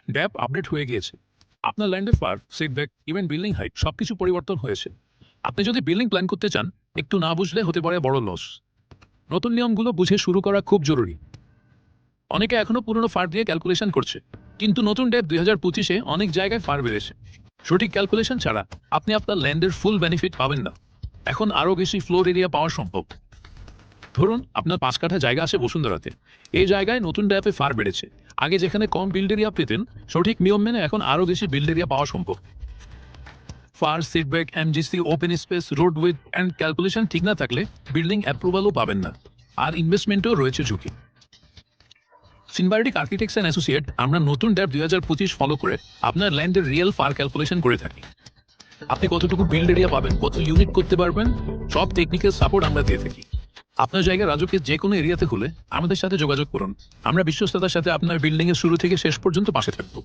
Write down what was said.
ড্যাপ update হয়ে গিয়েছে। আপনার ল্যান্ডের FAR, setback, even building height সবকিছু পরিবর্তন হয়েছে। আপনি যদি বিল্ডিং প্ল্যান করতে চান, একটু না বুঝলে হতে পারে বড় লস। নতুন নিয়মগুলো বুঝে শুরু করা খুব জরুরি। অনেকে এখনো পুরনো ফার দিয়ে ক্যালকুলেশন করছে, কিন্তু নতুন ড্যাপ 2025-এ অনেক জায়গায় ফার বেড়েছে। সঠিক ক্যালকুলেশন ছাড়া আপনি আপনার ল্যান্ডের ফুল বেনিফিট পাবেন না। এখন আরও বেশি ফ্লোর এরিয়া পাওয়া সম্ভব। ধরুন আপনার 5 কাঠা জায়গা আছে বসুন্ধরাতে। এই জায়গায় নতুন ড্যাপে ফার বেড়েছে। আগে যেখানে কম বিল্ড এরিয়া পেতেন, সঠিক নিয়ম মেনে এখন আরও বেশি বিল্ড এরিয়া পাওয়া সম্ভব। FAR, setback, MGC, open space, road with and calculation ঠিক না থাকলে বিল্ডিং অ্যাপ্রুভালও পাবেন না, আর ইনভেস্টমেন্টও রয়েছে ঝুঁকি। সিনবায়োটিক আর্কিটেক্টস অ্যান্ড অ্যাসোসিয়েট আমরা নতুন ড্যাপ 2025 ফলো করে আপনার ল্যান্ডের রিয়েল ফার ক্যালকুলেশন করে থাকি। আপনি কতটুকু বিল্ড এরিয়া পাবেন, কত ইউনিট করতে পারবেন, সব টেকনিক্যাল সাপোর্ট আমরা দিয়ে থাকি। আপনার জায়গা রাজুকের যে কোনো এরিয়াতে হলে আমাদের সাথে যোগাযোগ করুন। আমরা বিশ্বস্ততার সাথে আপনার বিল্ডিং এর শুরু থেকে শেষ পর্যন্ত পাশে থাকবো।